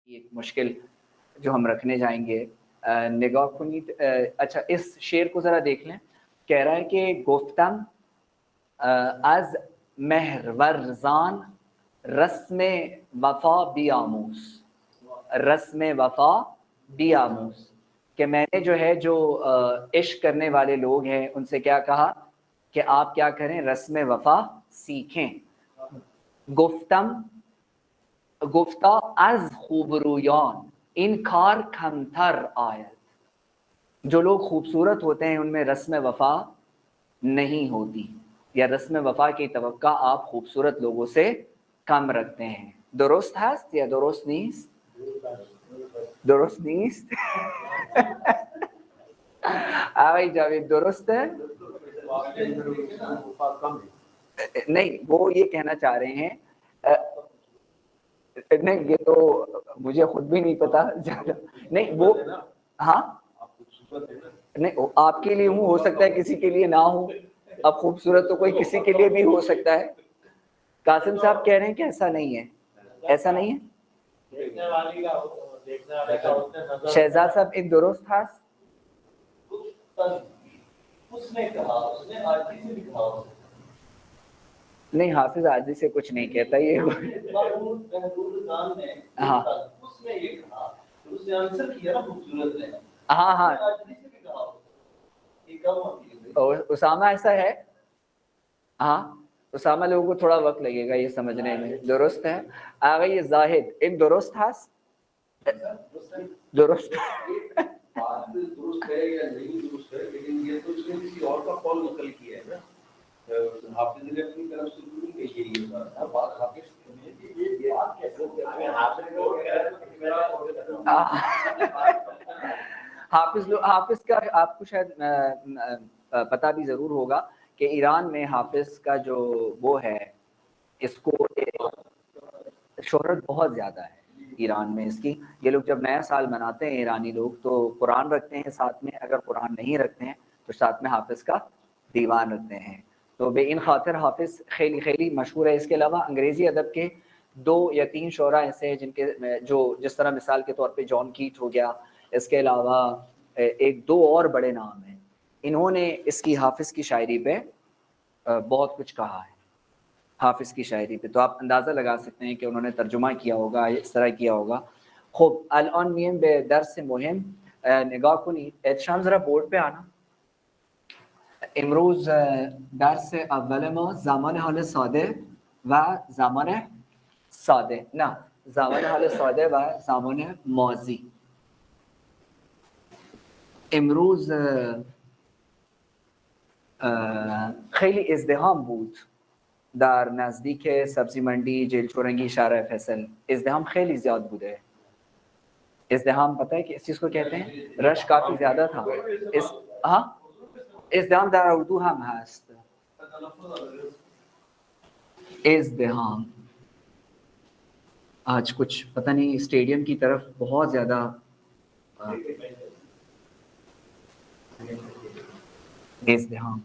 ایک مشکل جو ہم رکھنے جائیں گے نگاہ کنید. اچھا اس شعر کو ذرا دیکھ لیں. کہہ رہا ہے کہ گفتم از مہرورزان رسم وفا بیاموز، رسم وفا بیاموز، کہ میں نے جو ہے جو عشق کرنے والے لوگ ہیں ان سے کیا کہا کہ آپ کیا کریں، رسم وفا سیکھیں. گفتم گفتہ از خوبرویان انکار کمتر آید، جو لوگ خوبصورت ہوتے ہیں ان میں رسم وفا نہیں ہوتی، یا رسم وفا کی توقع آپ خوبصورت لوگوں سے کم رکھتے ہیں. درست هست یا درست نیست؟ درست نیست؟ آقای جاوید درست ہے؟ نہیں، وہ یہ کہنا چاہ رہے ہیں نہیں، یہ تو مجھے خود بھی نہیں پتا نہیں وہ ہاں نہیں، آپ کے لیے ہوں، ہو سکتا ہے کسی کے لیے نہ ہو. اب خوبصورت تو کوئی کسی کے لیے بھی ہو سکتا ہے. قاسم صاحب کہہ رہے ہیں کہ ایسا نہیں ہے، ایسا نہیں ہے. شہزاد صاحب ایک درست تھا. نہیں، حافظ عاجزی سے کچھ نہیں کہتا یہ. ہاں ہاں ہاں اسامہ ایسا ہے. ہاں اسامہ لوگوں کو تھوڑا وقت لگے گا یہ سمجھنے میں. درست ہے. آگے یہ زاہد ایک درست تھا. درست درست ہے یا نہیں درست ہے، لیکن یہ تو اس نے کسی اور کا قول نقل کیا ہے نا. حافظ نے اپنی طرف سے نہیں کہی ہے یہ بات. حافظ کا آپ کو شاید پتہ بھی ضرور ہوگا کہ ایران میں حافظ کا جو وہ ہے، اس کو شہرت بہت زیادہ ہے ایران میں اس کی. یہ لوگ جب نیا سال مناتے ہیں ایرانی لوگ تو قرآن رکھتے ہیں ساتھ میں، اگر قرآن نہیں رکھتے ہیں تو ساتھ میں حافظ کا دیوان رکھتے ہیں. تو بے ان خاطر حافظ خیلی خیلی مشہور ہے. اس کے علاوہ انگریزی ادب کے 2 یا 3 شعراء ایسے ہیں جن کے جو جس طرح مثال کے طور پہ جان کیٹ ہو گیا، اس کے علاوہ 1-2 اور بڑے نام ہیں، انہوں نے اس کی حافظ کی شاعری پہ بہت کچھ کہا ہے. حافظ کی شاعری پہ تو آپ اندازہ لگا سکتے ہیں کہ انہوں نے ترجمہ کیا ہوگا، اس طرح کیا ہوگا. خب الان میم به درس مهم. نگاه کنید. ادشان ذرا بورد پہ آنا. امروز درس اول ما زمان حال ساده و زمان ساده، نه زمان حال ساده و زمان ماضی. امروز خیلی ازدحام بود در نزدیک سبزی منڈی جیلچورنگی شارع فیصل. ازدحام خیلی زیاد بوده. ازدحام پتہ ہے کہ اس چیز کو کہتے ہیں، رش کافی زیادہ تھا. ہاں ازدحام در اردو هم هست. ازدحام آج کچھ پتہ نہیں اسٹیڈیم کی طرف بہت زیادہ ازدحام.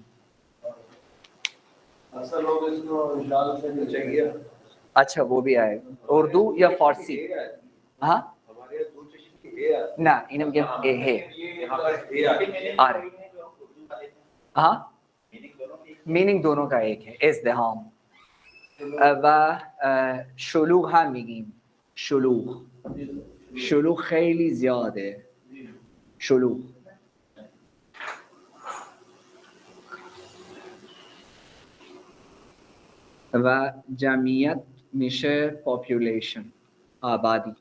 اچھا وہ بھی آئے اردو یا فارسی. ہاں نہ انہوں کے ہے ہاں میننگ دونوں کا ایک ہے. ازدحام و شلوغ هم میگیم. شلوغ خیلی زیاده. شلوغ و جمعیت میشه پاپولیشن، آبادی.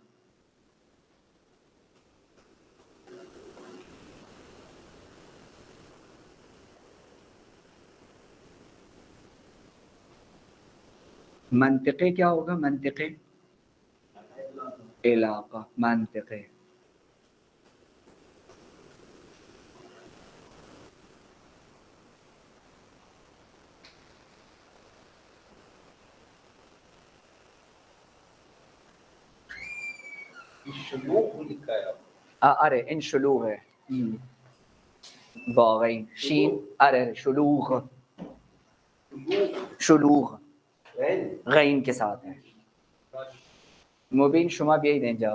منطقے کیا ہوگا؟ منطقے علاقہ. منطقے ارے ان شلوغ ہے واقعی شین. ارے شلوغ، شلوغ غین کے ساتھ ہے. مبین شما بیایید اینجا.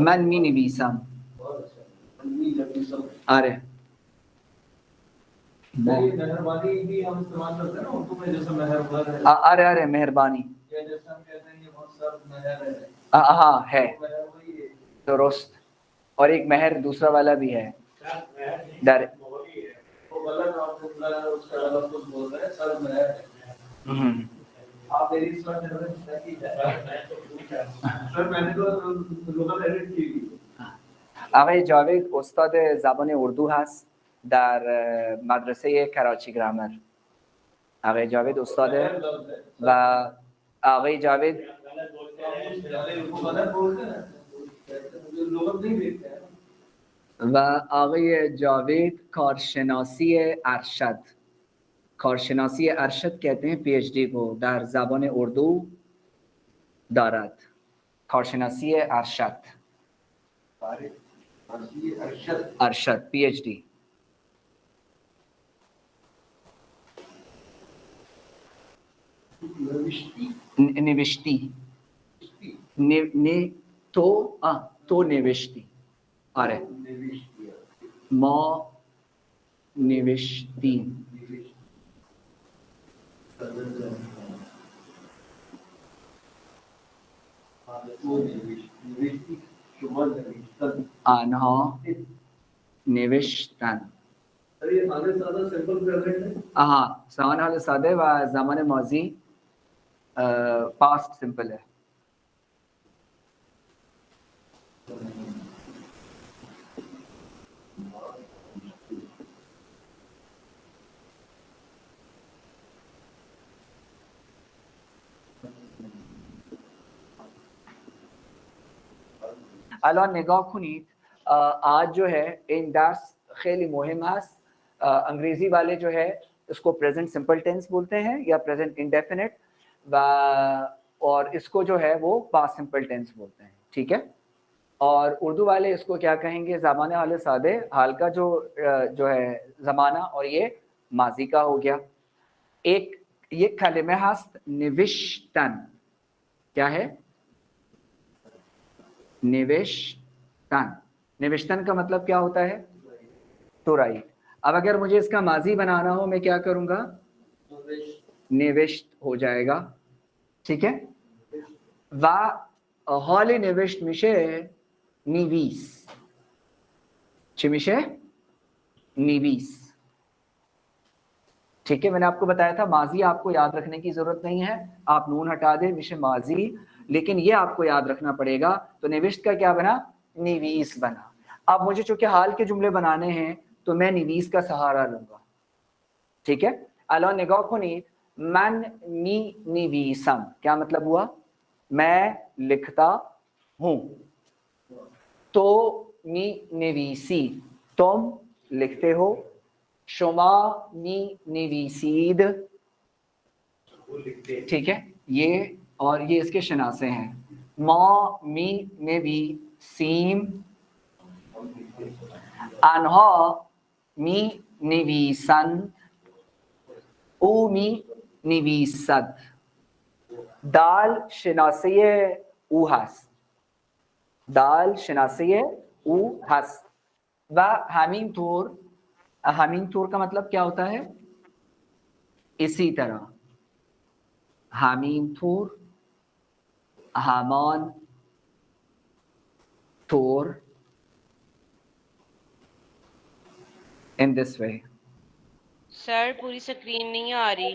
من می نویسم. آره مہربانی بھی ہم استعمال کرتے ہیں نا اردو میں، جیسے مہربان ہے، آره آره مهربانی، یا جیسے ہم کہتے ہیں یہ بہت سب مہر ہے، ہاں ہے مہر وہی ہے. درست. اور ایک مہر دوسرا والا بھی ہے در وہ غلط آپ کو اس کا لفظ بول رہے ہیں، سر مہر ہے. آپ میری اس بات سر میں نے تو لغت ایڈٹ کی. آقای جاوید استاد زبان اردو هست در مدرسه کراچی گرامر. آقای جاوید استاد و آقای جاوید و آقای جاوید کارشناسی ارشد، کارشناسی ارشد کہتے ہیں پی ایچ ڈی کو در زبان اردو دارد. کارشناسی ارشد ارشد پی ایچ ڈی. نوشتی تو نوشتی. آره ما نوشتیم. آنها نوشتن. آها زمان حال ساده و زمان ماضی پاست سمپل ہے. الان نگاه کنید، آج جو ہے این درس خیلی مهم است. انگریزی والے جو ہے اس کو پریزنٹ سمپل ٹینس بولتے ہیں یا پریزنٹ انڈیفینٹ، و اور اس کو جو ہے وہ پاسٹ سمپل ٹینس بولتے ہیں. ٹھیک ہے. اور اردو والے اس کو کیا کہیں گے؟ زمانہ حال سادے، حال کا جو ہے زمانہ، اور یہ ماضی کا ہو گیا. ایک یہ کلمہ ہست نوشتن. کیا ہے؟ نوشتن. نوشتن کا مطلب کیا ہوتا ہے؟ تو رائٹ. اب اگر مجھے اس کا ماضی بنانا ہو میں کیا کروں گا؟ نوشت ہو جائے گا. ٹھیک ہے. و حال نوشت میشه نیویس. چی میشه؟ نیویس. ٹھیک ہے. میں نے آپ کو بتایا تھا ماضی آپ کو یاد رکھنے کی ضرورت نہیں ہے، آپ نون ہٹا دیں میشه ماضی، لیکن یہ آپ کو یاد رکھنا پڑے گا. تو نوشت کا کیا بنا؟ نیویس بنا. اب مجھے چونکہ حال کے جملے بنانے ہیں تو میں نیویس کا سہارا لوں گا. ٹھیک ہے. الان نگاه کنید، من می نیویسم کیا مطلب ہوا؟ میں لکھتا ہوں. تو می نویسی تم لکھتے ہو. شما می نویسید. ٹھیک ہے. یہ اور یہ اس کے شناسے ہیں. ما می نویسیم. آنها می نویسند. او می نویسد. دال شناسه او هست. دال شناسه او هست. و همین طور کا مطلب کیا ہوتا ہے؟ اسی طرح. همین طور، همان طور. in this way. سر پوری سکرین نہیں آ رہی.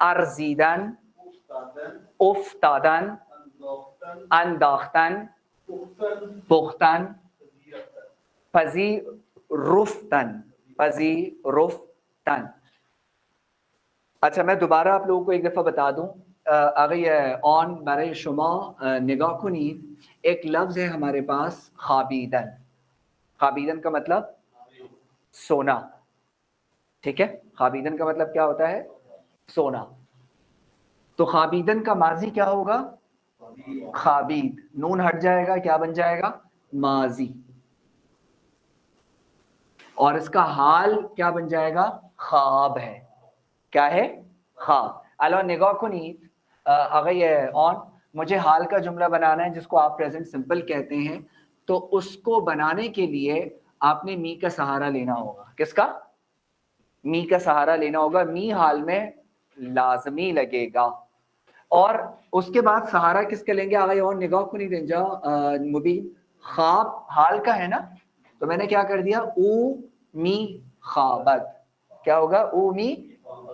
ارزیدن افتادن افتادن انداختن انداختن پختن پختن پذیرفتن پذیرفتن. اچھا میں دوباره آپ لوگوں کو ایک دفعه بتا دوں. آقای آن برای شما نگاه کنید، ایک لفظ ہے ہمارے پاس خوابیدن. خوابیدن کا مطلب سونا، ٹھیک ہے. خوابیدن کا مطلب کیا ہوتا ہے؟ سونا. تو خوابیدن کا ماضی کیا ہوگا؟ خوابید. نون ہٹ جائے گا، کیا بن جائے گا؟ ماضی. اور اس کا حال کیا بن جائے گا؟ خواب ہے. کیا ہے؟ خواب. الان نگاه کنید آقای آن، مجھے حال کا جملہ بنانا ہے جس کو آپ پریزنٹ سمپل کہتے ہیں. تو اس کو بنانے کے لیے آپ نے می کا سہارا لینا ہوگا. کس کا؟ می کا سہارا لینا ہوگا. می حال میں لازمی لگے گا. اور اس کے بعد سہارا کس کا لیں گے آقای آن؟ نگاہ کنید اینجا مبین. خواب حال کا ہے نا، تو میں نے کیا کر دیا؟ او می خوابت. کیا ہوگا؟ او می.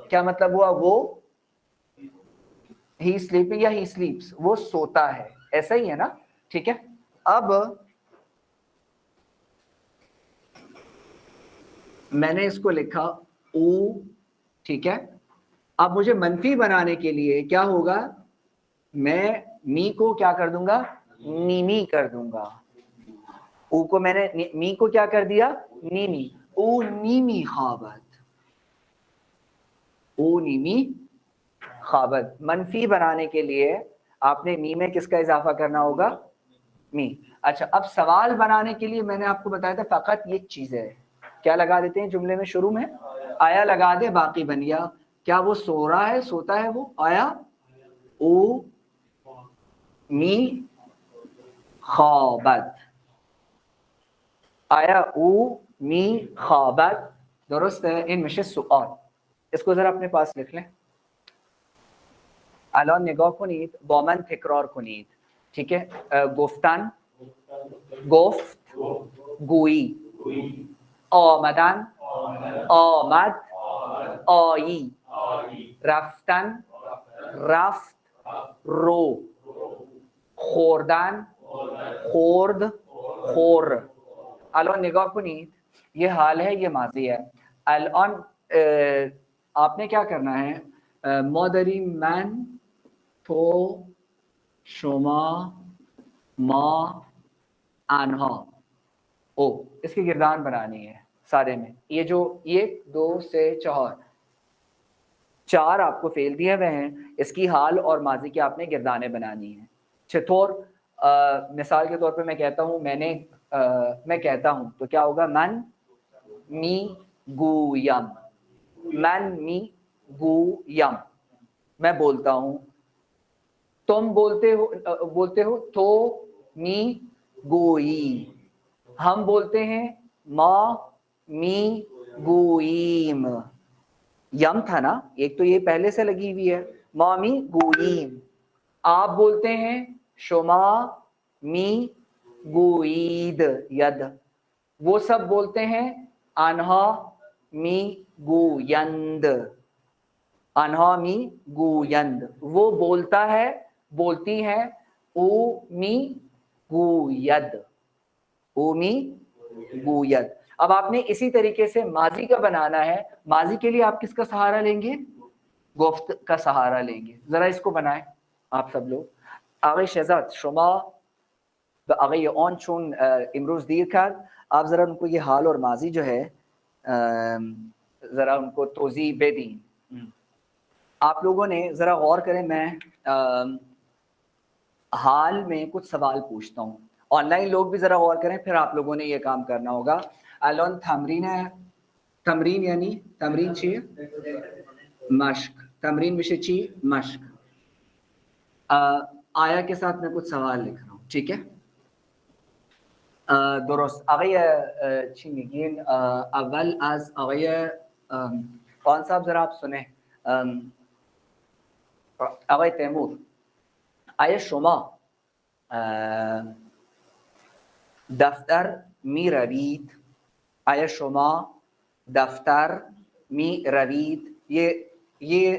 کیا مطلب ہوا؟ وہ ہی سلیپنگ یا ہی سلیپس، وہ سوتا ہے. ایسا ہی ہے نا، ٹھیک ہے. اب میں نے اس کو لکھا او، ٹھیک ہے. اب مجھے منفی بنانے کے لیے کیا ہوگا؟ میں می کو کیا کر دوں گا؟ نیمی کر دوں گا. او کو میں نے می کو کیا کر دیا؟ نیمی. او نیمی خوابت. او نیمی خوابت. منفی بنانے کے لیے آپ نے می میں کس کا اضافہ کرنا ہوگا؟ می. اچھا اب سوال بنانے کے لیے میں نے آپ کو بتایا تھا فقط یہ چیز ہے. کیا لگا دیتے ہیں جملے میں شروع میں؟ آیا لگا دے، باقی بن گیا. کیا وہ سو رہا ہے، سوتا ہے وہ؟ آیا او می خوابت. آیا او می خوابت. درست ہے. این میشه سوال. اس کو ذرا اپنے پاس لکھ لیں. الان نگاه کنید، با من تکرار کنید، ٹھیک ہے. گفتن، گفت، گویی. آمدن، آمد، آیی. رفتن، رفت، رو. خوردن، خورد، خور. الان نگاه کنید، یہ حال ہے، یہ ماضی ہے. الان آپ نے کیا کرنا ہے؟ مادری من، تو، شما، ما، آنها. او اس کی گردان بنانی ہے سارے میں. یہ جو 1 2 سے 4 آپ کو فعل دیے ہوئے ہیں، اس کی حال اور ماضی کی آپ نے گردانیں بنانی ہیں. چطور؟ مثال کے طور پہ میں کہتا ہوں، میں کہتا ہوں تو کیا ہوگا؟ من می گویم. من می گویم. میں بولتا ہوں. تم بولتے ہو تو می گوئی. ہم بولتے ہیں ما می گوئیم. یم تھا نا، ایک تو یہ پہلے سے لگی ہوئی ہے، ما می گوئیم. آپ بولتے ہیں شما می گوئید ید. وہ سب بولتے ہیں آنہا می گویند. آنہا می گویند. وہ بولتا ہے، بولتی ہیں، او می گوید. او می گوید. اب آپ نے اسی طریقے سے ماضی کا بنانا ہے. ماضی کے لیے آپ کس کا سہارا لیں گے؟ گفت کا سہارا لیں گے. ذرا اس کو بنائیں آپ سب لوگ. آقای شہزاد شما و آقای آن چون امروز دیر کرد، آپ ذرا ان کو یہ حال اور ماضی جو ہے ذرا ان کو توضیح بدیں. آپ لوگوں نے ذرا غور کریں، میں حال میں کچھ سوال پوچھتا ہوں. آن لائن لوگ بھی ذرا غور کریں، پھر آپ لوگوں نے یہ کام کرنا ہوگا. الان تمرین ہے. تمرین یعنی تمرین چیه؟ مشق. تمرین میشه چی؟ مشق. آیا کے ساتھ میں کچھ سوال لکھ رہا ہوں، ٹھیک ہے؟ درست. آقای چی میگین؟ اول از آقای خان صاحب ذرا آپ سنیں. آقای تیمور، آیا شما دفتر می روید؟ آیا شما دفتر می روید؟ یہ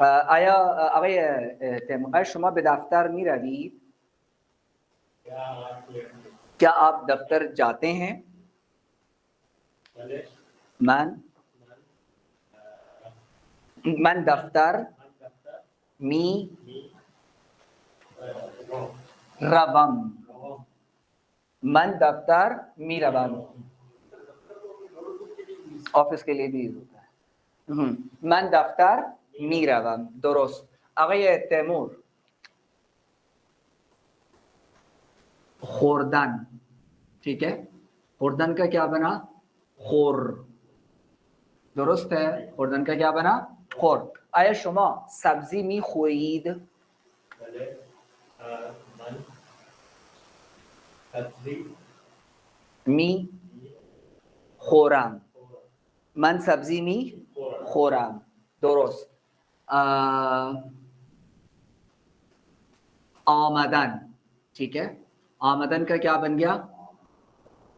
آیا آقای تیمور آیا شما به دفتر می روید؟ کیا آپ دفتر جاتے ہیں؟ من دفتر می روم. من دفتر می روم. آفس کے لیے بھی یوز ہوتا ہے. من دفتر می روم. درست. آقای تیمور خوردن، ٹھیک ہے، خوردن کا کیا بنا؟ خور. درست ہے، خوردن کا کیا بنا؟ خور. آیا شما سبزی می خورید؟ می خورم. من سبزی می خورم. درست. آمدن، ٹھیک ہے، آمدن کا کیا بن گیا؟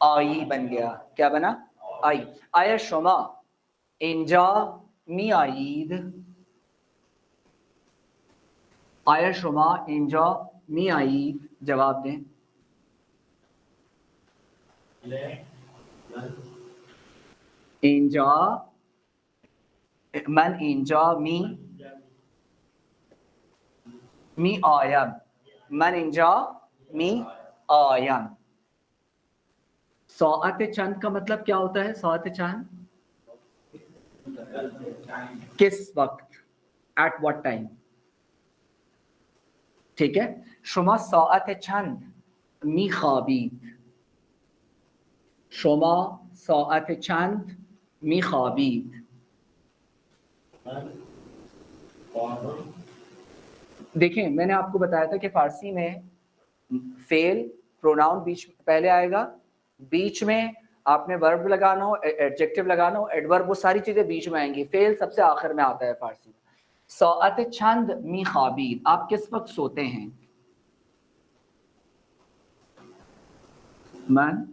آئی بن گیا. کیا بنا؟ آئی. آیا شما اینجا می آیید؟ آیا شما اینجا می آیید؟ جواب دیں. اینجا، من اینجا می آیم. من اینجا می آیم. ساعت چند کا مطلب کیا ہوتا ہے؟ ساعت چند کس وقت، ایٹ واٹ ٹائم، ٹھیک ہے. شما ساعت چند می خوابید؟ شما ساعت چند می خوابید؟ دیکھیں میں نے آپ کو بتایا تھا کہ فارسی میں فعل پروناؤن بیچ پہلے آئے گا، بیچ میں آپ نے ورب لگانا ہو، ایڈجیکٹو لگانا ہو، ایڈورب، وہ ساری چیزیں بیچ میں آئیں گی. فعل سب سے آخر میں آتا ہے فارسی میں. ساعت چند می خوابید، آپ کس وقت سوتے ہیں؟ من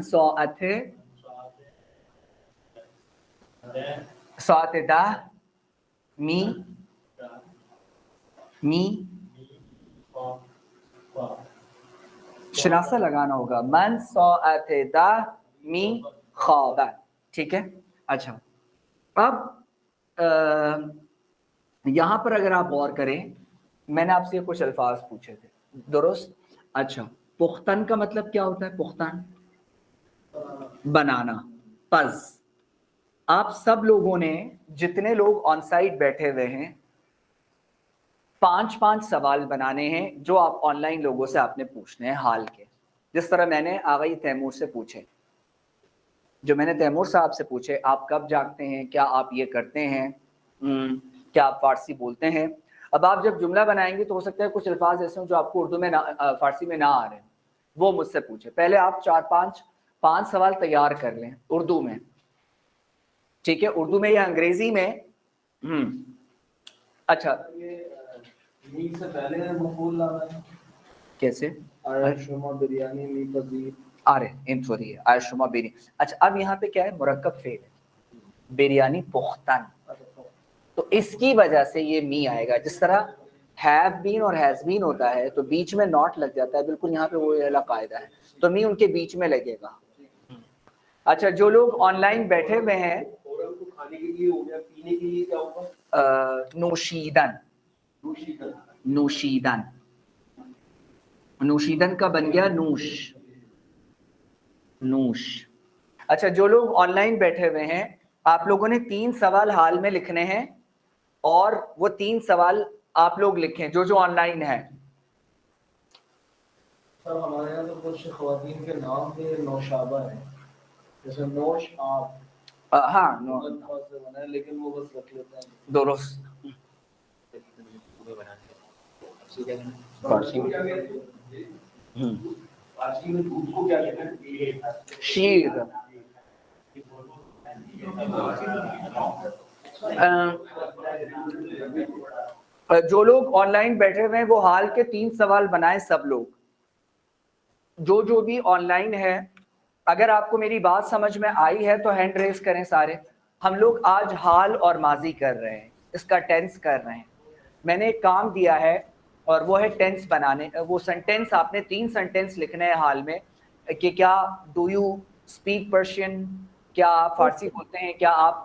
ساعت 10 می شناسہ لگانا ہوگا. من ساعت 10 می خوابم، ٹھیک ہے. اچھا اب یہاں پر اگر آپ غور کریں، میں نے آپ سے کچھ الفاظ پوچھے تھے، درست. اچھا پختن کا مطلب کیا ہوتا ہے؟ پختن بنانا. پز آپ سب لوگوں نے، جتنے لوگ آن سائٹ بیٹھے ہوئے ہیں، 5 سوال بنانے ہیں جو آپ آن لائن لوگوں سے آپ نے پوچھنے ہیں حال کے. جس طرح میں نے آغائی تیمور سے پوچھے، جو میں نے تیمور صاحب سے پوچھے، آپ کب جاگتے ہیں، کیا آپ یہ کرتے ہیں، کیا آپ فارسی بولتے ہیں. اب آپ جب جملہ بنائیں گے تو ہو سکتا ہے کچھ الفاظ ایسے ہوں جو آپ کو اردو میں فارسی میں نہ آ رہے ہیں، وہ مجھ سے پوچھے. پہلے آپ 5 سوال تیار کر لیں اردو میں، ٹھیک ہے، اردو میں یا انگریزی میں. اچھا می سے پہلے مفعول لانا ہے. کیسے؟ آیا شما بریانی می پذیر. آرے انتوری ہے آیا شما بریانی. اچھا اب یہاں پہ کیا ہے؟ مرکب فعل ہے، بریانی پختن، تو اس کی وجہ سے یہ می آئے گا. جس طرح ہیو بین اور ہیز بین ہوتا ہے تو بیچ میں ناٹ لگ جاتا ہے، بالکل یہاں پہ وہ والا قاعدہ ہے، تو می ان کے بیچ میں لگے گا. اچھا جو لوگ آن لائن بیٹھے ہوئے ہیں، کھانے کے لیے ہو گیا، پینے کے لیے کیا ہوگا؟ نوشیدن. نوشیدن، نوشیدن کا بن گیا نوش. نوش. اچھا جو لوگ آن لائن بیٹھے ہوئے ہیں، آپ لوگوں نے 3 سوال حال میں لکھنے ہیں، اور وہ 3 سوال آپ لوگ لکھیں جو آن لائن ہے. سر ہمارے یہاں تو کچھ خواتین کے نام پہ نوشابہ ہیں، جیسے نوش آپ. ہاں لیکن وہ بس رکھ لیتے ہیں. درست. فارسی میں دودھ کو کیا کہتے ہیں؟ شیر. جو لوگ آن لائن بیٹھے ہوئے ہیں وہ حال کے 3 سوال بنائیں. سب لوگ جو بھی آن لائن ہے, اگر آپ کو میری بات سمجھ میں آئی ہے تو ہینڈ ریز کریں سارے. ہم لوگ آج حال اور ماضی کر رہے ہیں, اس کا ٹینس کر رہے ہیں. میں نے ایک کام دیا ہے اور وہ ہے ٹینس بنانے. وہ سینٹینس آپ نے 3 سینٹینس لکھنے ہیں حال میں, کہ کیا ڈو یو اسپیک پرشین, کیا آپ فارسی بولتے ہیں, کیا آپ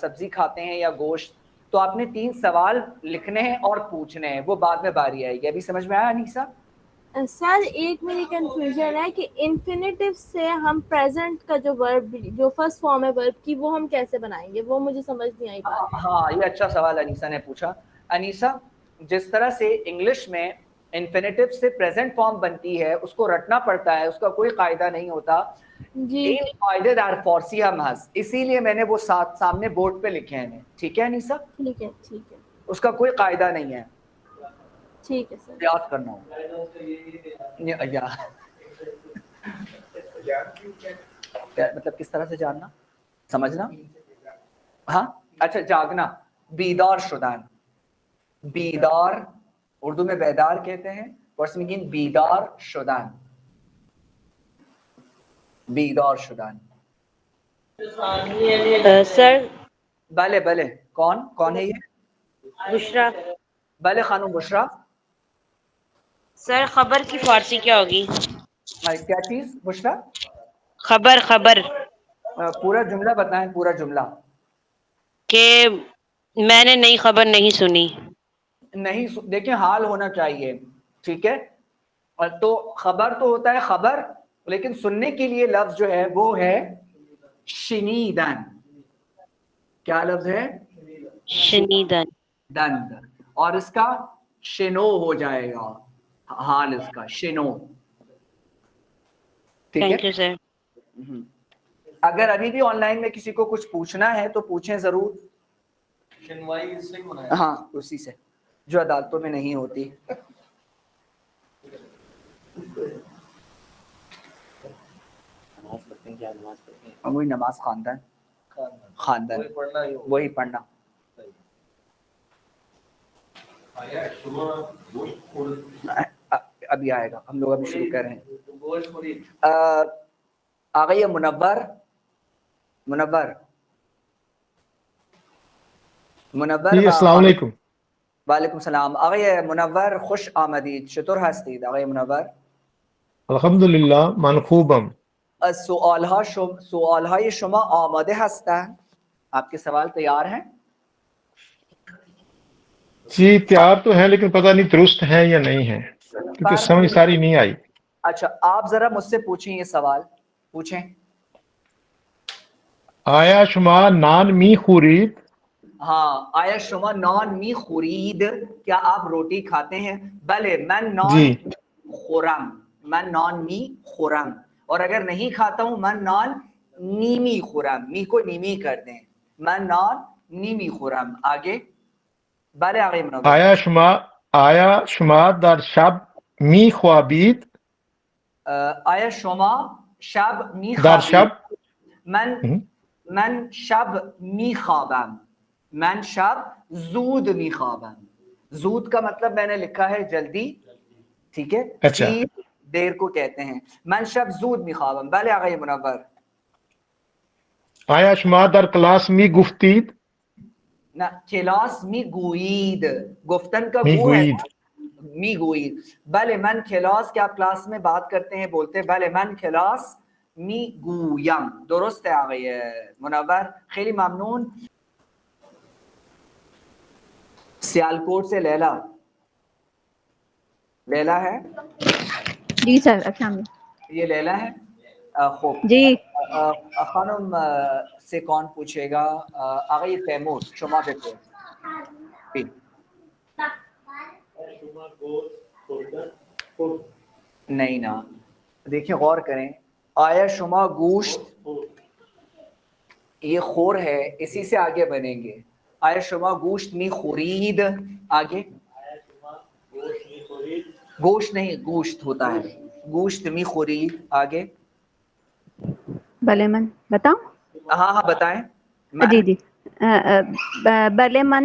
سبزی کھاتے ہیں یا گوشت. تو آپ نے 3 سوال لکھنے ہیں اور پوچھنے ہیں, وہ بعد میں باری آئے گی. ابھی سمجھ میں آیا انیسا؟ سر ایک میری کنفیوژن ہے کہ انفینیٹیو سے ہم پریزنٹ کا جو ورب, جو فرسٹ فارم ہے ورب کی, وہ ہم کیسے بنائیں گے, وہ مجھے سمجھ نہیں آئی بات. ہاں یہ اچھا سوال انیسا نے پوچھا. انیسا, جس طرح سے انگلش میں انفینیٹیو سے پریزنٹ فارم بنتی ہے اس کو رٹنا پڑتا ہے, اس کا کوئی قاعدہ نہیں ہوتا. جی ان قاعدے دار فارسی محض, اسی لیے میں نے وہ سامنے بورڈ پہ لکھے ہیں. ٹھیک ہے انیسا, ٹھیک ہے ٹھیک ہے اس کا کوئی قاعدہ نہیں ہے, ٹھیک ہے سر. یاد کرنا ہوگا. مطلب کس طرح سے جاننا, سمجھنا. ہاں اچھا, جاگنا, بیدار شدن. بیدار اردو میں بیدار کہتے ہیں, بیدار شدن, بیدار شدن. سر بلے بلے, کون ہے یہ؟ بشرا. بلے خانم بشرا. سر خبر کی فارسی کیا ہوگی؟ کیا چیز بشرا؟ خبر. پورا جملہ بتائیں, پورا جملہ. کہ میں نے نئی خبر نہیں سنی. نہیں دیکھیں, حال ہونا چاہیے. ٹھیک ہے, اور تو خبر تو ہوتا ہے خبر, لیکن سننے کے لیے لفظ جو ہے وہ ہے شنیدن. کیا لفظ ہے؟ شنیدن. دند, اور اس کا شنو ہو جائے گا, حال اس کا شنو. ٹھیک تھینک ہے. You sir. اگر ابھی بھی آن لائن میں کسی کو کچھ پوچھنا ہے تو پوچھیں ضرور. شنوائی اس سے بنایا, ہاں اسی سے جو عدالتوں میں نہیں ہوتی. وہی نماز خاندان وہی پڑھنا. ابھی آئے گا, ہم لوگ ابھی شروع کر رہے ہیں. آ گئی ہے منور. جی السلام علیکم. وعلیکم السلام. آقای منور خوش آمدید. چطور هستید آقای منور؟ الحمدلله من خوبم. سوالهای شما آماده هستند؟ آپ کے سوال تیار ہیں؟ جی تیار تو ہیں, لیکن پتہ نہیں درست ہیں یا نہیں ہیں, کیونکہ سمجھ ساری نہیں آئی. اچھا آپ ذرا مجھ سے پوچھیں, یہ سوال پوچھیں. آیا شما نان می خورید؟ ہاں, آیا شما نان می خورید, کیا آپ روٹی کھاتے ہیں؟ بلے من نان جی. خورم, من نان می خورم. اور اگر نہیں کھاتا ہوں من نان نیمی خورم, می کو نیمی کر دیں, من نان نیمی خورم. آگے. بلے آقای منور. آیا شما در شب می خوابید؟ آیا شما شب می در خوابید؟ شب من شب می خوابم. من شب زود می خوابم. زود کا مطلب میں نے لکھا ہے جلدی. ٹھیک ہے, اچھا. دیر کو کہتے ہیں. من شب زود می خوابم. بله آقای منور. آیا شما در کلاس می گفتید؟ نه, کلاس می گویید. گفتن کا می گو ہے, گویید. می گویید. بله من کلاس, کیا آپ کلاس میں بات کرتے ہیں بولتے ہیں, بله من کلاس می گویم. درست ہے آقای منور, خیلی ممنون. سیالکوٹ سے لیلا. لیلا ہے؟ جی سر, السلام علیکم. یہ لیلا ہے. خوب. جی خانم سے کون پوچھے گا؟ آقای تیمور شما بپرس. نہیں نا, دیکھیں غور کریں. آیا شما گوشت, یہ خور ہے, اسی سے آگے بنیں گے. آیا شما گوشت می خورید. آگے. گوشت نہیں, گوشت ہوتا ہے, گوشت می خورید. آگے. بلے من بتاؤں؟ ہاں بتائیں. جی بلے من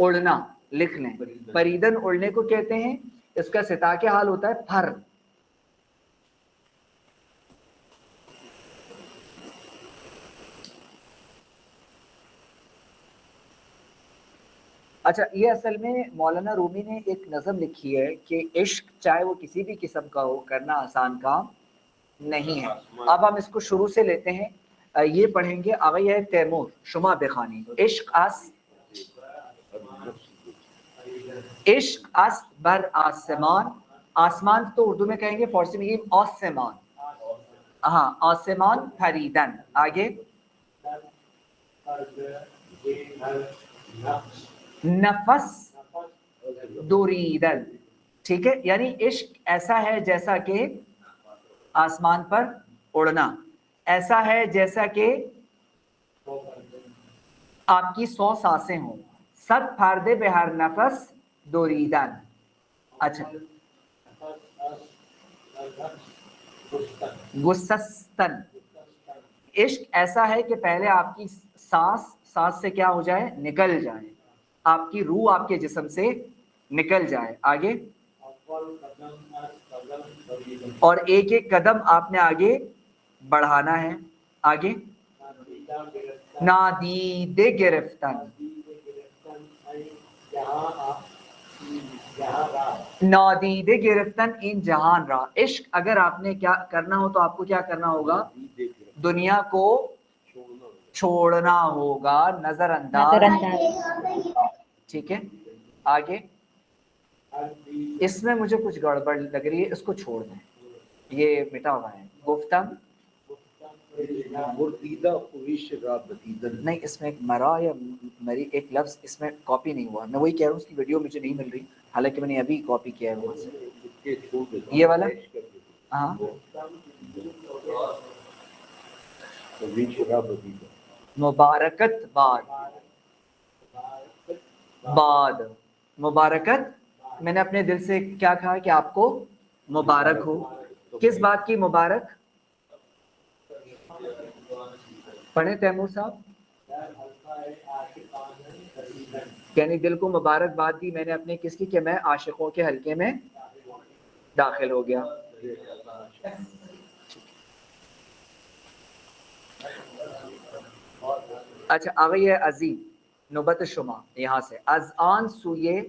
اڑنا لکھ لیں. پریدن اڑنے کو کہتے ہیں, اس کا ستا کے حال ہوتا ہے پھر. اچھا, یہ اصل میں مولانا رومی نے ایک نظم لکھی ہے کہ عشق چاہے وہ کسی بھی قسم کا ہو کرنا آسان کام نہیں ہے. اب ہم اس کو شروع سے لیتے ہیں. یہ پڑھیں گے آغی ہے تیمور شما بخانی. عشق است بر آسمان. آسمان تو اردو میں کہیں گے, فارسی میں یہ آسمان. ہاں, آسمان پریدن. آگے نفس دوریدن. ٹھیک ہے, یعنی عشق ایسا ہے جیسا کہ آسمان پر اڑنا, ایسا ہے جیسا کہ آپ کی 100 سانسیں ہوں. صد پردے بے ہر نفس دوریدن. اچھا, گسستن. عشق ایسا ہے کہ پہلے آپ کی سانس سے کیا ہو جائے, نکل جائے, آپ کی روح آپ کے جسم سے نکل جائے. آگے, اور ایک ایک قدم آپ نے آگے بڑھانا ہے. آگے, نادیدے گرفتن. نادیدے گرفتن ان جہان را. عشق اگر آپ نے کیا کرنا ہو تو آپ کو کیا کرنا ہوگا, دنیا کو چھوڑنا ہوگا, نظر انداز. ٹھیک ہے, آگے. اس میں مجھے کچھ گڑبڑ لگ رہی ہے, اس کو چھوڑ دیں, یہ مٹا ہوا ہے. گفتم نہیں, اس میں ایک مرا یا مری ایک لفظ اس میں کاپی نہیں ہوا. میں وہی کہہ رہا ہوں, اس کی ویڈیو مجھے نہیں مل رہی, حالانکہ میں نے ابھی کاپی کیا ہے وہاں سے. یہ والا, ہاں, مبارکت بعد. مبارکت, میں نے اپنے دل سے کیا کہا کہ آپ کو مبارک ہو. کس بات کی مبارک؟ پڑھیں تیمور صاحب. یعنی دل کو مبارک بات دی میں نے اپنے کس کی, کہ میں عاشقوں کے حلقے میں داخل ہو گیا. اچھا, آگئی ہے عظیم نوبت شما. یہاں سے از آن سوئے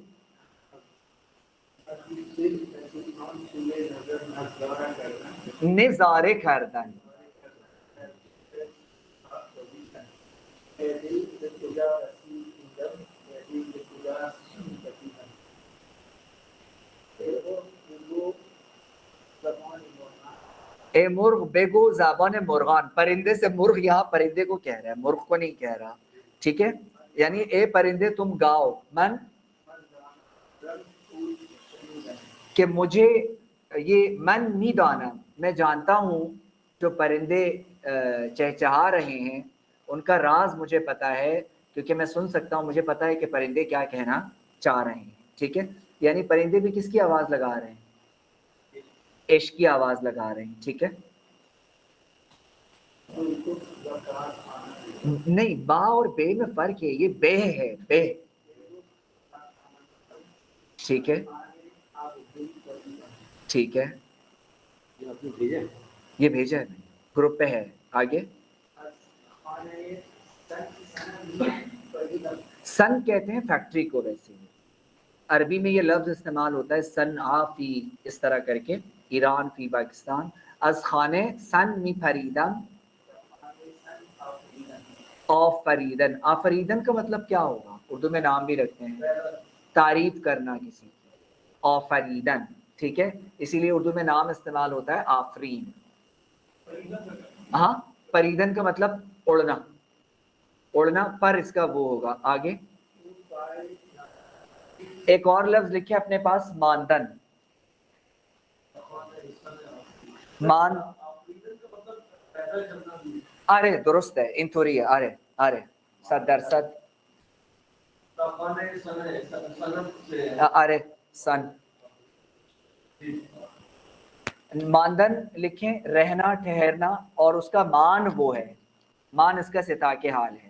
نظارے کردن. اے مرغ بگو زبان مرغان. پرندے سے مرغ, یہاں پرندے کو کہہ رہا ہے, مرغ کو نہیں کہہ رہا. ٹھیک ہے, یعنی اے پرندے تم گاؤ. من کہ مجھے یہ من نہیں دانا, میں جانتا ہوں جو پرندے چہچہا رہے ہیں ان کا راز مجھے پتا ہے, کیونکہ میں سن سکتا ہوں, مجھے پتا ہے کہ پرندے کیا کہنا چاہ رہے ہیں. ٹھیک ہے, یعنی پرندے بھی کس کی آواز لگا رہے ہیں, عشق کی آواز لگا رہے ہیں. ٹھیک ہے, نہیں, با اور بے میں فرق ہے, یہ بے ہے, بے. ٹھیک ہے, ٹھیک ہے, یہ بھیجا ہے گروپ پہ ہے. آگے, سن کہتے ہیں فیکٹری کو. ویسے عربی میں یہ لفظ استعمال ہوتا ہے صنعا فی, اس طرح کر کے, ایران فی پاکستان. از خانے سن می فریدن آفریدن. آفریدن کا مطلب کیا ہوگا, اردو میں نام بھی رکھتے ہیں, تعریف کرنا کسی کی, آفریدن. ٹھیک ہے, اسی لیے اردو میں نام استعمال ہوتا ہے آفرین. ہاں, پریدن کا مطلب اڑنا, اڑنا, پر اس کا وہ ہوگا. آگے, ایک اور لفظ لکھے اپنے پاس, ماندن. مان, ارے درست ہے, انتھوری ہے, ارے ارے 100%. ارے سن, ماندن لکھیں, رہنا, ٹھہرنا, اور اس کا مان وہ ہے, مان اس کا ستا کے حال ہے.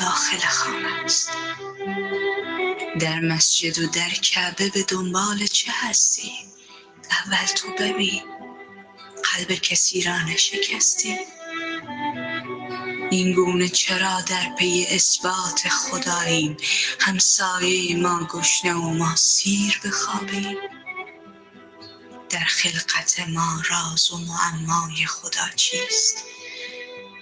داخل خانه است در مسجد و در کعبه به دنبال چه هستی؟ اول تو ببین قلب کسی را نشکستی. این گونه چرا در پی اثبات خداییم، همسایه ما گشنه و ما سیر بخوابیم. در خلقت ما راز و معمای خدا چیست؟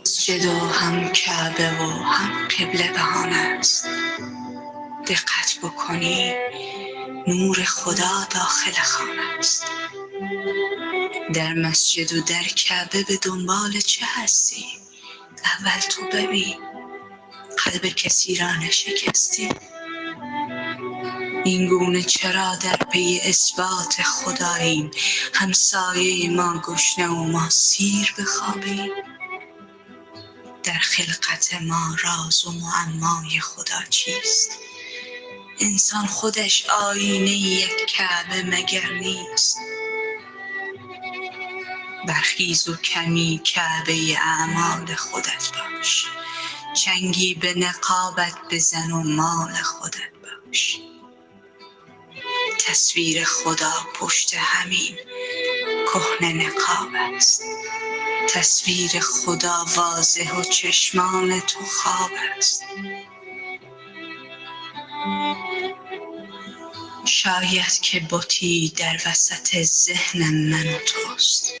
مسجد و هم کعبه و هم قبله بهانه است. دقت بکنی نور خدا داخل خانه است. در مسجد و در کعبه به دنبال چه هستی؟ اول تو ببین قلب کسی را نشکستی. این گونه چرا در پی اثبات خداییم، همسایه ما گشنه و ما سیر بخوابیم. در خلقت ما راز و معمای خدا چیست؟ انسان خودش آینه یک کعبه مگر نیست؟ برخیز و کمی کعبه اعمال خودت باش، چنگی به نقابت بزن و مال خودت باش. تصویر خدا پشت همین کهنه نقاب است. تصویر خدا واضح و چشمان تو خواب است. شاید که بتی در وسط ذهن من و توست.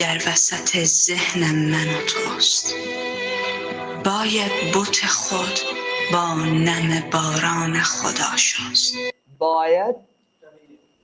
در وسط ذهن من و توست. باید بت خود با نم باران خدا شست. باید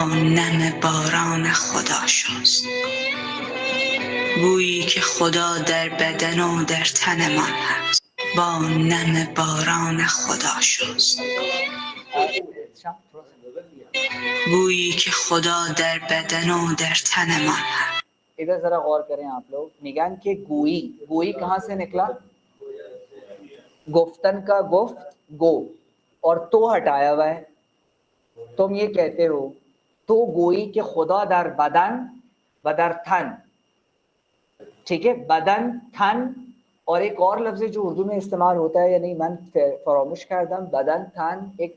نم باران خدا شست. گویی که خدا در بدن و در تن من هست. با نم باران خدا شست. گویی که خدا در بدن و در تن من هست. ادھر ذرا غور کریں آپ لوگ. میگن کہ گوئی، گوئی کہاں سے نکلا؟ گفتن کا گفت گو اور تو ہٹایا ہوا ہے. تم یہ کہتے ہو تو گوئی کہ خدا در بدن و در تن. ٹھیک ہے، بدن، تن. اور ایک اور لفظ جو اردو میں استعمال ہوتا ہے، یعنی من فراموش کردم، بدن تن ایک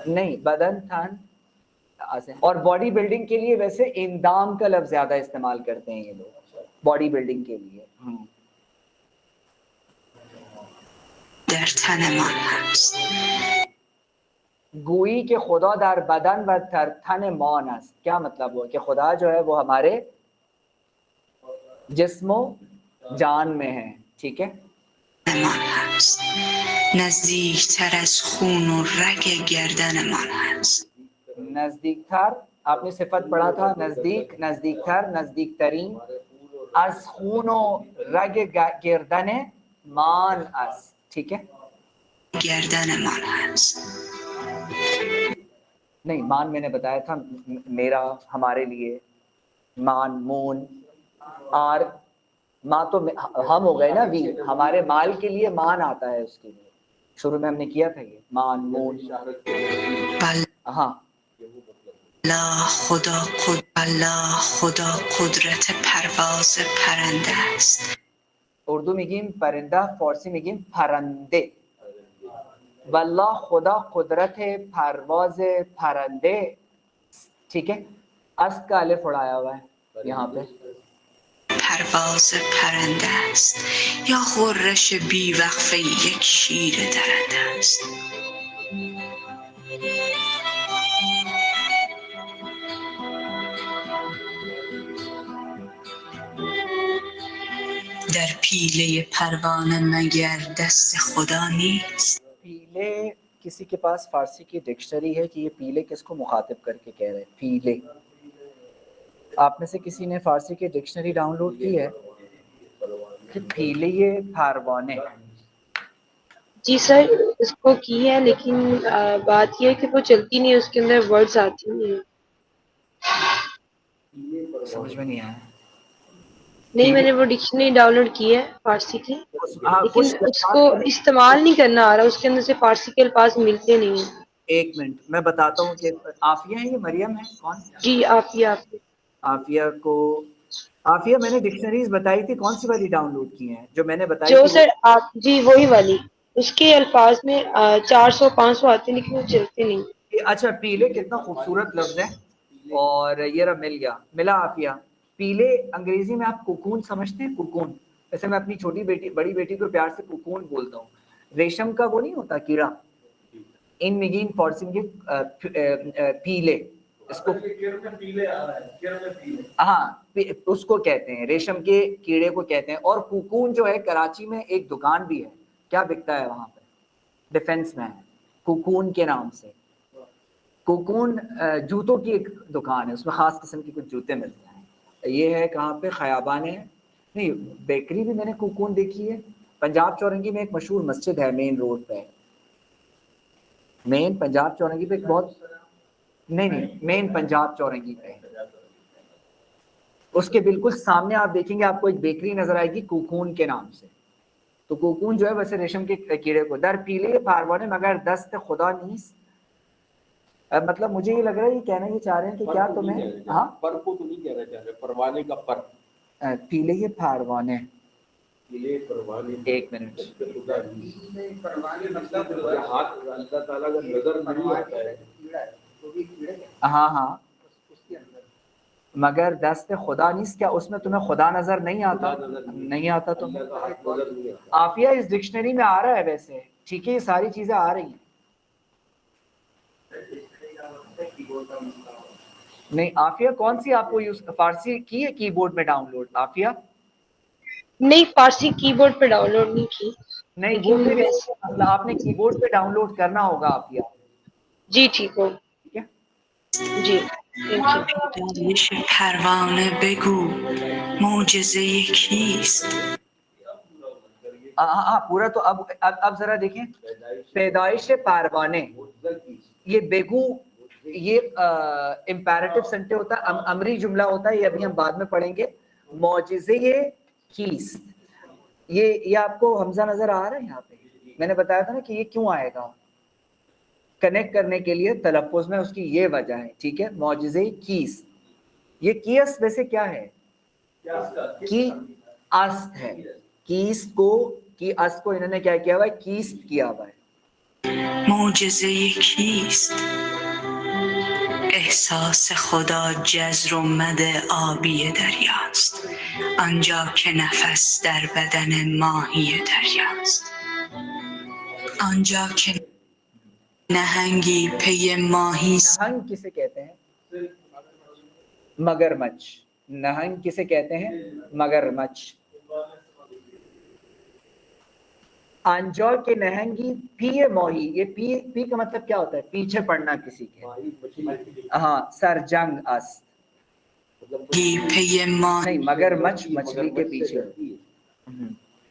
نہیں، بدن تن. اور باڈی بلڈنگ کے لیے ویسے اندام کا لفظ زیادہ استعمال کرتے ہیں یہ لوگ باڈی بلڈنگ کے لیے. در تن من هست. گویی کہ خدا در بدن و در تن مان است. کیا مطلب ہوا کہ خدا جو ہے وہ ہمارے جسم و جان میں ہے. ٹھیک ہے، من هست. نزدیکتر از خون و رگ گردن من هست. نزدیک تر، آپ نے صفت پڑھا تھا، نزدیک، نزدیک تر، نزدیک ترین. از خون و رگ گردن مان است. ٹھیک ہے، گردن من هست. نہیں، مان میں نے بتایا تھا میرا، ہمارے لیے. مان، مون، آر. ماں تو ہم ہو گئے نا، وی. ہمارے مال کے لیے مان آتا ہے، اس کے لیے شروع میں ہم نے کیا تھا یہ مان، مون. ہاں، خدا قدرت پرواز پرنده است. اردو میگیم پرنده، فارسی میگیم پرنده. والله خدا قدرت پرواز پرنده. ٹھیک ہے، اس کا الف اڑایا ہوا ہے یہاں پہ. پرواز پرنده است یا غرش بی وقفه یک شیر درنده است. در پیله پروانه مگر دست خدا نیست. پیلے، کسی کے پاس فارسی کی ڈکشنری ہے کہ یہ پیلے کس کو مخاطب کر کے کہہ رہے ہیں؟ پیلے. آپ میں سے کسی نے فارسی کی ڈکشنری ڈاؤن لوڈ کی ہے کہ پیلے یہ پھاروانے؟ جی سر اس کو کی ہے، لیکن بات یہ ہے کہ وہ چلتی نہیں ہے، اس کے اندر ورڈز آتی نہیں ہیں. سمجھ میں نہیں آیا. نہیں، میں نے وہ ڈکشنری ڈاؤن لوڈ کی ہے فارسی کی، ہاں، لیکن کچھ اس کو استعمال نہیں کرنا آ رہا، اس کے اندر سے فارسی کے الفاظ ملتے نہیں ہیں. ایک منٹ میں بتاتا ہوں کہ عافیہ ہے، یہ مریم ہے، کون؟ جی عافیہ. عافیہ کو، عافیہ میں نے ڈکشنریز بتائی تھی، کون سی والی ڈاؤن لوڈ کی ہیں؟ جو میں نے بتائی جو تھی سر آپ، جی وہی والی، اس کے الفاظ میں 400-500 آتے ہیں لیکن وہ چلتے نہیں. اچھا، پیلے کتنا خوبصورت لفظ ہے، اور یہ رہا مل گیا، ملا عافیہ. پیلے انگریزی میں آپ کوکون سمجھتے ہیں؟ کوکون. ویسے میں اپنی چھوٹی بیٹی، بڑی بیٹی کو پیار سے کوکون بولتا ہوں. ریشم کا وہ نہیں ہوتا کیڑا، ان مگین فارسنگ پیلے، اس کو ہاں اس کو کہتے ہیں، ریشم کے کیڑے کو کہتے ہیں. اور کوکون جو ہے کراچی میں ایک دکان بھی ہے، کیا بکتا ہے وہاں پہ؟ ڈیفینس میں ہے، کوکون کے نام سے. کوکون جوتوں کی ایک دکان ہے، اس میں خاص قسم کے کچھ جوتے ملتے ہیں. یہ ہے کہاں پہ؟ خیابان ہے، نہیں بیکری بھی میں نے کوکون دیکھی ہے. پنجاب چورنگی میں ایک مشہور مسجد ہے، مین روڈ پہ، مین پنجاب چورنگی پہ ایک بہت، نہیں مین پنجاب چورنگی پہ، اس کے بالکل سامنے آپ دیکھیں گے آپ کو ایک بیکری نظر آئے گی کوکون کے نام سے. تو کوکون جو ہے ویسے ریشم کے کیڑے کو. در پیلے پاروانے مگر دست خدا نیست. مطلب مجھے یہ لگ رہا ہے یہ کہنا یہ چاہ رہے ہیں کہ کیا تمہیں، ہاں پر کو تو نہیں کہنا چاہ رہے، پروانے کا پر. پیلے یہ پھاروانے، پیلے پروانے، ایک منٹ، پروانے مطلب ہاتھ اللہ تعالیٰ کا نظر نہیں آتا ہے. ہاں ہاں، مگر دست خدا نیست. کیا اس میں تمہیں خدا نظر نہیں آتا؟ نہیں آتا تمہیں؟ عافیہ اس ڈکشنری میں آ رہا ہے ویسے، ٹھیک ہے، یہ ساری چیزیں آ رہی ہیں. نہیں عافیہ کون سی آپ کو یوز، فارسی کی ہے کی بورڈ میں ڈاؤن لوڈ؟ عافیہ نہیں فارسی کی بورڈ پہ ڈاؤن لوڈ نہیں کی. نہیں، وہ پھر مطلب آپ نے کی بورڈ پہ ڈاؤن لوڈ کرنا ہوگا عافیہ. جی ٹھیک ہو، ٹھیک ہے. جی تھینک یو. پیدایش پروانه بگو معجزه کیست. ہاں پورا تو اب ذرا دیکھیں پیدائش پروانه یہ بگو یہ امپیریٹو سینٹے ہوتا ہے امری جملہ ہوتا ہے یہ ابھی ہم بعد میں پڑھیں گے معجزے کیست یہ آپ کو حمزہ نظر آ رہا ہے یہاں پہ میں نے بتایا تھا نا کہ یہ کیوں آئے گا کنیکٹ کرنے کے لیے تلفظ میں اس کی یہ وجہ ہے ٹھیک ہے معجزے کیست یہ کیس ویسے کیا ہے کی است ہے کیست کو کی است کو انہوں نے کیا کیا ہوا ہے کیست کیا ہوا ہے معجزه کیست احساس خدا جزر و مد آبی دریاست آنجا که نفس در بدن ماهی دریاست آنجا که نهنگی پی ماهی نہنگ کسے کہتے ہیں مگرمچھ نہنگ کسے کہتے ہیں مگرمچھ آنجا کے نہنگی پیے موہی یہ پی کا مطلب کیا ہوتا ہے پیچھے پڑنا کسی کے ہاں سر جنگ است پی ماهی نہیں مگرمچھ مچھلی کے پیچھے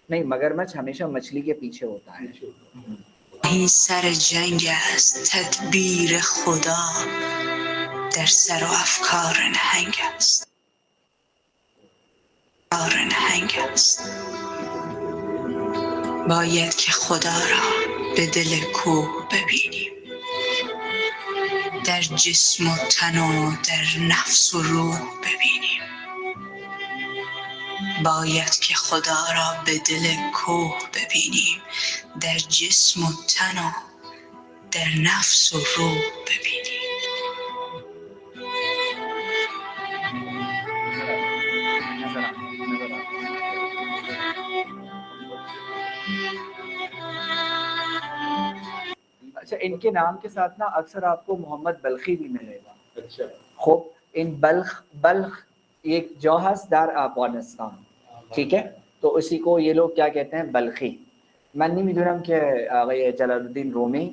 نہیں مگرمچھ ہمیشہ مچھلی کے پیچھے ہوتا ہے سر جنگ است تدبیر خدا در سر و افکار نهنگ است باید که خدا را به دل کوه ببینیم در جسم و تن و در نفس و روح ببینیم باید که خدا را به دل کوه ببینیم در جسم و تن و در نفس و روح ببینیم اچھا ان کے نام کے ساتھ نا اکثر آپ کو محمد بلخی بھی ملے گا اچھا خوب ان بلخ ایک جوہس در افغانستان ٹھیک ہے تو اسی کو یہ لوگ کیا کہتے ہیں بلخی میں نہیں میدونم کہ آغای جلال الدین رومی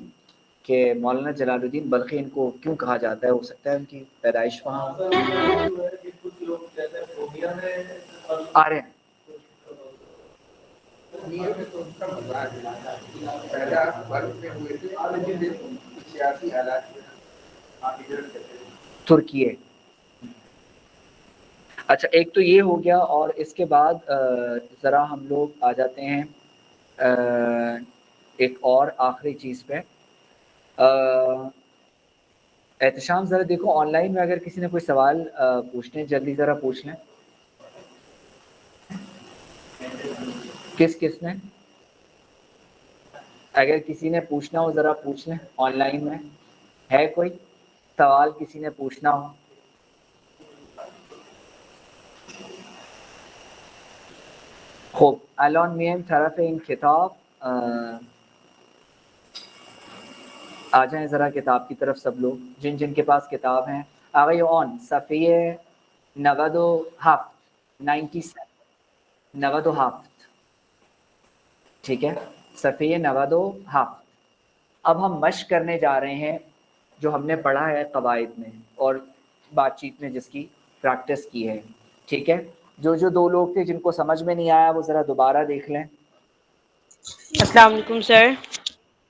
کہ مولانا جلال الدین بلخی ان کو کیوں کہا جاتا ہے ہو سکتا ہے ان کی پیدائش وہاں آ رہے ہیں ترکیے اچھا ایک تو یہ ہو گیا اور اس کے بعد ذرا ہم لوگ آ جاتے ہیں ایک اور آخری چیز پہ احتشام ذرا دیکھو آن لائن میں اگر کسی نے کوئی سوال پوچھنے جلدی ذرا پوچھ لیں کس نے اگر کسی نے پوچھنا ہو ذرا پوچھ لیں آن لائن میں ہے کوئی سوال کسی نے پوچھنا ہو خوب الان میم طرف این کتاب آ جائیں ذرا کتاب کی طرف سب لوگ جن کے پاس کتاب ہیں آگے آن صفحے 97 ٹھیک ہے صفحے 97 اب ہم مشق کرنے جا رہے ہیں جو ہم نے پڑھا ہے قواعد میں اور بات چیت میں جس کی پریکٹس کی ہے ٹھیک ہے جو دو لوگ تھے جن کو سمجھ میں نہیں آیا وہ ذرا دوبارہ دیکھ لیں السلام علیکم سر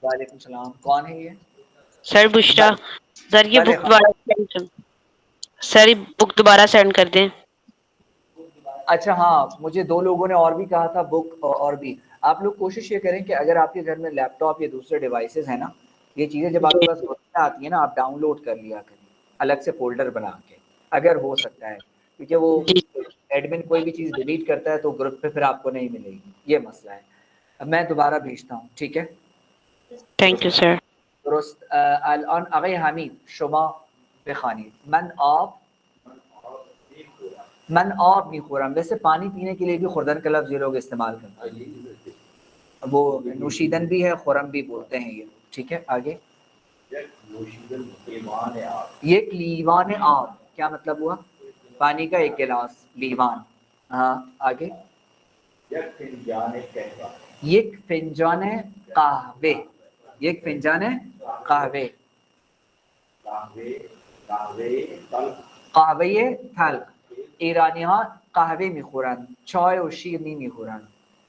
وعلیکم السلام کون ہے یہ سر بشرا سر یہ بک دوبارہ سر یہ بک دوبارہ سینڈ کر دیں اچھا ہاں مجھے دو لوگوں نے اور بھی کہا تھا بک اور بھی آپ لوگ کوشش یہ کریں کہ اگر آپ کے گھر میں لیپ ٹاپ یا دوسرے ڈیوائسز ہیں نا یہ چیزیں جب آپ کے پاس آتی ہیں نا آپ ڈاؤن لوڈ کر لیا کریں الگ سے فولڈر بنا کے اگر ہو سکتا ہے کیونکہ وہ ایڈمن کوئی بھی چیز ڈیلیٹ کرتا ہے تو گروپ پہ پھر آپ کو نہیں ملے گی یہ مسئلہ ہے اب میں دوبارہ بھیجتا ہوں ٹھیک ہے تھینک یو سر درست الان آقای حمید شما بخوانید من آب میخورم ویسے پانی پینے کے لیے بھی خوردن کا لفظ یہ لوگ استعمال کرتے ہیں وہ نوشیدن بھی ہے خورم بھی بولتے ہیں یہ ٹھیک ہے آگے یک لیوان آب کیا مطلب ہوا پانی کا ایک گلاس لیوان ہاں آگے یک فنجان قہوے یک فنجان قہوے قهوه تلخ ایرانی ها قهوه میخورن چای و شیر نمیخورن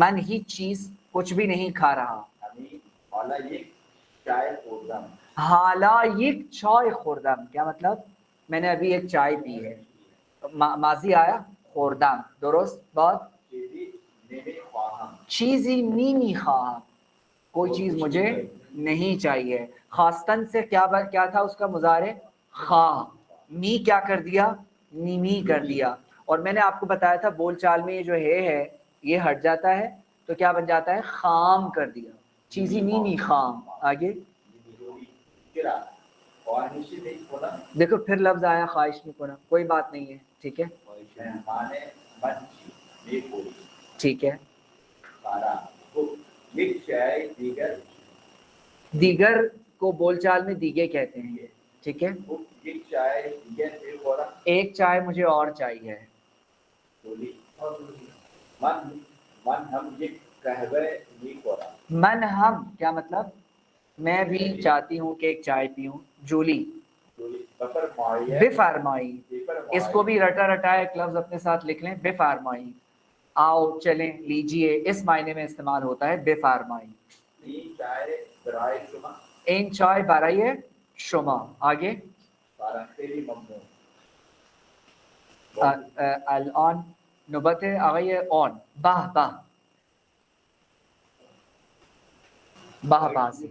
من هیچ چیز کچھ بھی نہیں کھا رہا. حالا یک چائے خوردم. حالا یک چائے خوردم کیا مطلب میں نے ابھی ایک چائے پی ہے. ماضی آیا خوردم درست. بعد چیزی نمیخواهم. چیزی نمیخواهم کوئی چیز مجھے نہیں چاہیے. خواستن سے کیا تھا اس کا مضارع خواہ. می کیا کر دیا نیمی کر دیا. اور میں نے آپ کو بتایا تھا بول چال میں یہ جو ہے یہ ہٹ جاتا ہے تو کیا بن جاتا ہے خام کر دیا. چیزی نیمی خام. آگے کرا خواہشی نہیں کھونا. دیکھو پھر لفظ آیا خواہش نہیں کونا. کوئی بات نہیں ہے ٹھیک ہے مانے منچی میں کوئی. ٹھیک ہے. سارا یک چائے دیگر. دیگر کو بول چال میں دیگے کہتے ہیں. ٹھیک ہے. یک چائے دیگر ایک اور. ایک چائے مجھے اور چاہیے. من ہم یک قہوہ نہیں کھونا. من ہم کیا مطلب میں بھی چاہتی ہوں کہ ایک چائے پیوں. جولی بفرمائی. اس کو بھی رٹا رٹا ایک لفظ اپنے ساتھ لکھ لیں بفرمائی. آؤ چلیں لیجئے اس معنی میں استعمال ہوتا ہے بفرمائی. این چائے برائے شما. این چائے برای شما. آگے خیلی ممنون. الان نوبت آقای آن. باہ باہ باہ باہ سے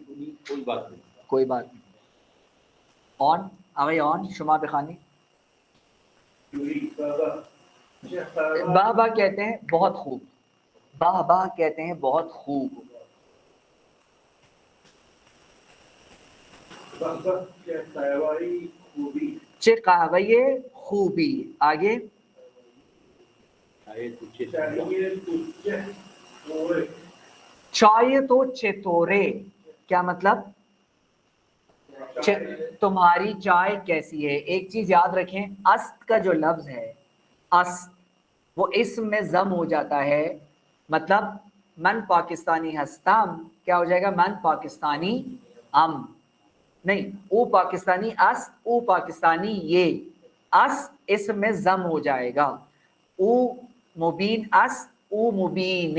کوئی بات نہیں. کوئی بات نہیں. آن آقای آن شما بخوانی. باہ باہ کہتے ہیں بہت خوب. باہ باہ کہتے ہیں بہت خوب. چه قهوه خوبی. آگے چائے تو چتورے کیا مطلب تمہاری چائے کیسی ہے. ایک چیز یاد رکھیں است کا جو لفظ ہے است وہ اسم میں ضم ہو جاتا ہے. مطلب من پاکستانی ہستم کیا ہو جائے گا من پاکستانی ام نہیں. او پاکستانی است او پاکستانی یہ است اسم میں ضم ہو جائے گا. او مبین است او مبین.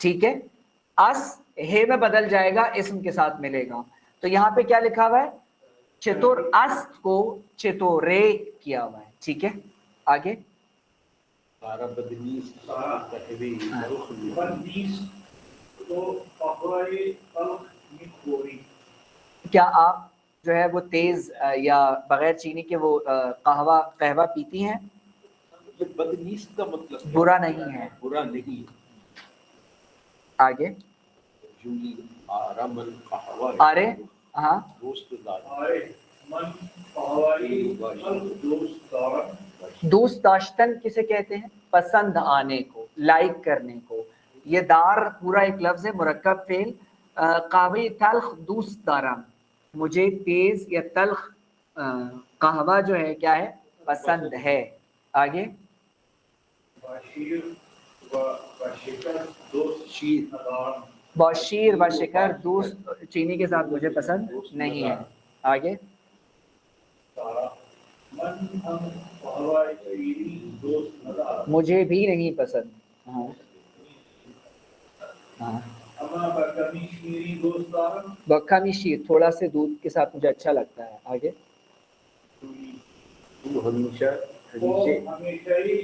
ٹھیک ہے. اس ہے میں بدل جائے گا اسم کے ساتھ ملے گا. تو یہاں پہ کیا لکھا ہوا ہے چتور است کو چتورے کیا ہوا ہے. ٹھیک ہے. آگے کیا آپ جو ہے وہ تیز یا بغیر چینی کے وہ قہوہ پیتی ہیں. بدنیس کا مطلب برا نہیں ہے. برا نہیں. آگے جولی آرامن قہوہ. آرے ہاں دوست دار. دوست داشتن کسے کہتے ہیں پسند آنے کو لائک کرنے کو. یہ دار پورا ایک لفظ ہے مرکب فعل. قہوہ تلخ دوست دارم مجھے تیز یا تلخ قہوہ جو ہے کیا ہے پسند ہے. آگے بشیر و شکر دوست چینی کے ساتھ مجھے پسند نہیں ہے. آگے مجھے بھی نہیں پسند. بکھا شیر تھوڑا سے دودھ کے ساتھ مجھے اچھا لگتا ہے. آگے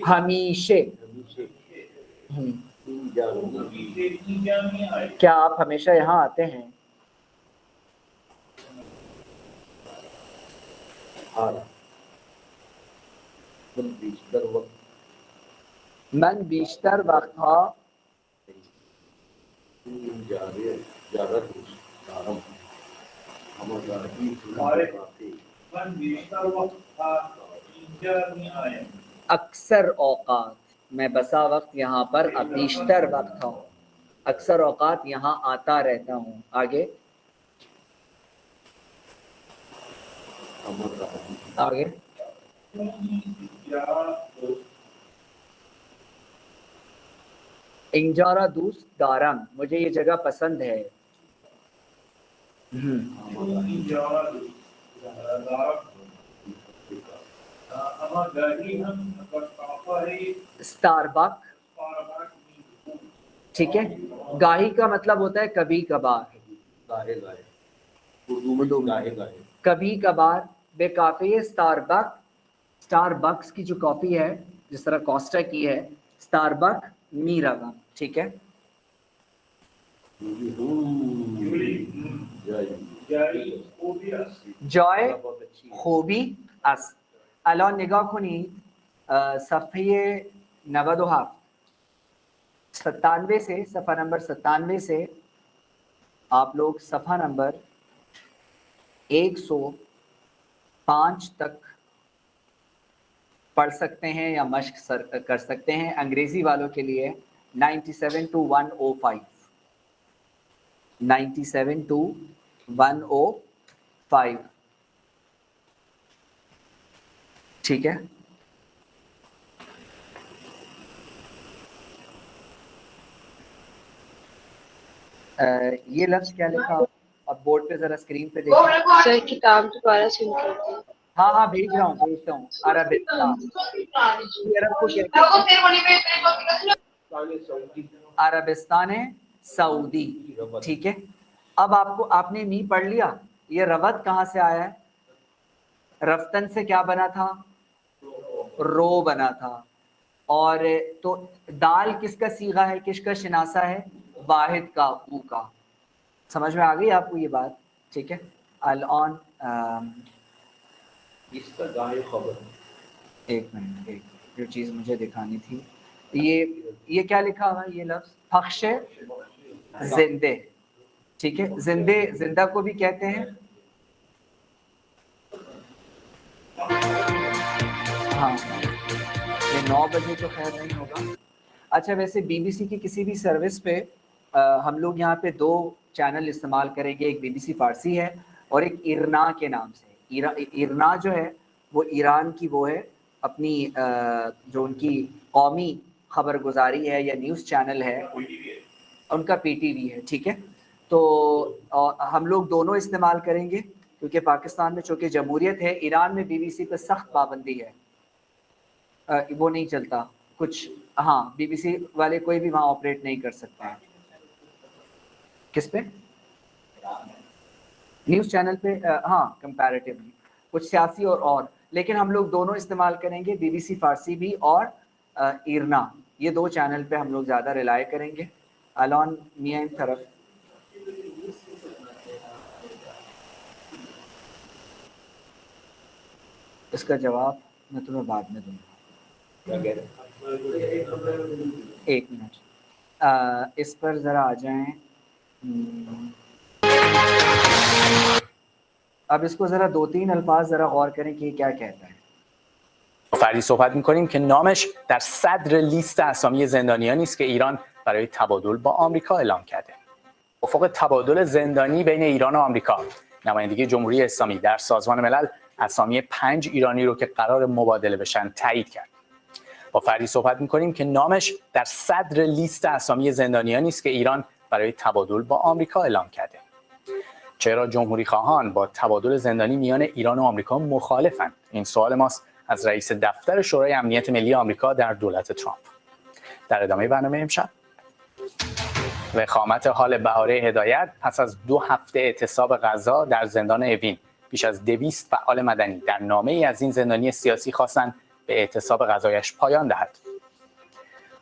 ہمیشہ کیا آپ ہمیشہ یہاں آتے ہیں. من بیشتر وقت ها اکثر اوقات میں بسا وقت یہاں پر اب بیشتر وقت ہوں اکثر اوقات یہاں آتا رہتا ہوں. آگے آگے انجارا دوست دارم مجھے یہ جگہ پسند ہے. اسٹار بک ٹھیک ہے. گاہی کا مطلب ہوتا ہے کبھی کبھار. گاہے گاہے اردو میں تو گاہے گاہے. کبھی کبھار بے کافی ہے. اسٹار بکس کی جو کافی ہے جس طرح کوسٹا کی ہے اسٹار بک میرا. ٹھیک ہے. جای خوبی است. الان نگاه کنید صفحه 97 97 سے صفحہ نمبر 97 سے آپ لوگ صفحہ نمبر 105 تک پڑھ سکتے ہیں یا مشق کر سکتے ہیں. انگریزی والوں کے لیے 97 to 105 97 to 105. ٹھیک ہے. یہ لفظ کیا لکھا اب بورڈ پہ ذرا اسکرین پہ دیکھیں. سر کتاب دوبارہ سن کرتے ہیں. ہاں بھیجتا ہوں. عربستان عرب کو کیا عربستان سعودی. ٹھیک ہے. اب آپ نے می پڑھ لیا. یہ روت کہاں سے آیا ہے؟ رفتن سے کیا بنا تھا؟ رو بنا تھا. اور تو دال کس کا صیغہ ہے, کس کا شناسہ ہے؟ واحد کا, او کا. سمجھ میں آ گئی آپ کو یہ بات؟ ٹھیک ہے. الان اس کا گاہے خبر. ایک منٹ, جو چیز مجھے دکھانی تھی یہ کیا لکھا ہوا ہے؟ یہ لفظ پخش زندے. ٹھیک ہے. زندہ کو بھی کہتے ہیں. ہاں یہ 9 بجے تو خیر نہیں ہوگا. اچھا ویسے بی بی سی کی کسی بھی سروس پہ ہم لوگ یہاں پہ 2 چینل استعمال کریں گے. ایک بی بی سی فارسی ہے اور ایک ایرنا کے نام سے. ایرنا جو ہے وہ ایران کی وہ ہے اپنی جو ان کی قومی خبرگزاری ہے یا نیوز چینل ہے ان کا پی ٹی وی ہے. ٹھیک ہے. تو ہم لوگ دونوں استعمال کریں گے کیونکہ پاکستان میں چونکہ جمہوریت ہے. ایران میں بی بی سی پہ سخت پابندی ہے, وہ نہیں چلتا کچھ. ہاں بی بی سی والے کوئی بھی وہاں آپریٹ نہیں کر سکتے ہیں. کس پہ؟ نیوز چینل پہ. ہاں کمپیریٹیولی کچھ سیاسی اور لیکن ہم لوگ دونوں استعمال کریں گے, بی بی سی فارسی بھی اور ایرنا. یہ 2 چینل پہ ہم لوگ زیادہ ریلائی کریں گے. الان میاں طرف اس کا جواب میں تمہیں بعد میں دوں گا. ایک منٹ اس پر ذرا آ جائیں. اب اس کو ذرا 2-3 الفاظ ذرا غور کریں کہ یہ کیا کہتا ہے. فردی صحبت می‌کنیم که نامش در صدر لیست اسامی زندانیانی است که ایران برای تبادل با آمریکا اعلام کرده. افق تبادل زندانی بین ایران و آمریکا، نمایندگی جمهوری اسلامی در سازمان ملل اسامی 5 ایرانی رو که قرار مبادله بشن تایید کرد. با فردی صحبت می‌کنیم که نامش در صدر لیست اسامی زندانیانی است که ایران برای تبادل با آمریکا اعلام کرده. چرا جمهوری خواهان با تبادل زندانی میان ایران و آمریکا مخالفند؟ این سوال ماست از رئیس دفتر شورای امنیت ملی آمریکا در دولت ترامپ. در ادامه برنامه امشب وخامت حال بهاره هدایت پس از 2 هفته اعتصاب غذا در زندان اوین بیش از 200 فعال مدنی در نامه‌ای از این زندانی سیاسی خواستند به اعتصاب غذایش پایان دهد.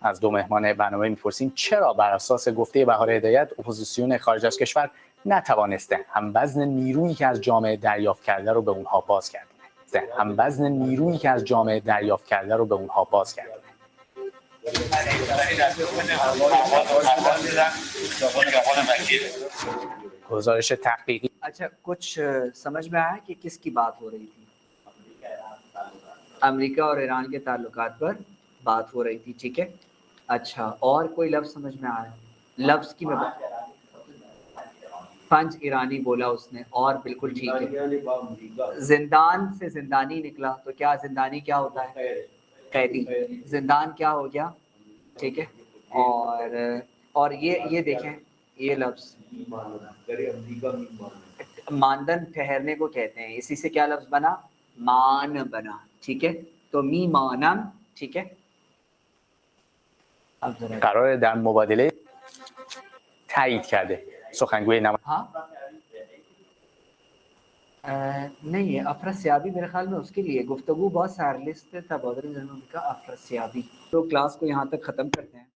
از 2 مهمان برنامه می‌پرسیم چرا بر اساس گفته بهاره هدایت اپوزیسیون خارج از کشور نتوانسته هم وزن نیرویی که از جامعه دریافت کرده رو به اونها بازگردونه. هم وزن نیرویی که از جامعه دریافت کرده رو به اونها بازگردونه. گزارش تحقیقی. اچھا کچھ سمجھ میں آیا کہ کس کی بات ہو رہی تھی؟ امریکہ اور ایران کے تعلقات پر بات ہو رہی تھی. ٹھیک ہے. اچھا اور کوئی لفظ سمجھ میں آیا؟ لفظ کی میں 5 ایرانی بولا اس نے اور بالکل ٹھیک ہے. زندان سے زندانی نکلا تو کیا زندانی کیا ہوتا ہے؟ قیدی. زندان کیا ہو گیا؟ ٹھیک ہے. اور یہ دیکھیں یہ لفظ ماندن ٹھہرنے کو کہتے ہیں. اسی سے کیا لفظ بنا؟ مان بنا. ٹھیک ہے. تو می مانم. ٹھیک ہے. قرار در مبادله تایید کرده. سخنگوی نماینده ها نہیں افراسیابی میرے خیال میں اس کے لیے گفتگو بہت سارلسٹ تبادل آمریکا افراسیابی. تو کلاس کو یہاں تک ختم کرتے ہیں.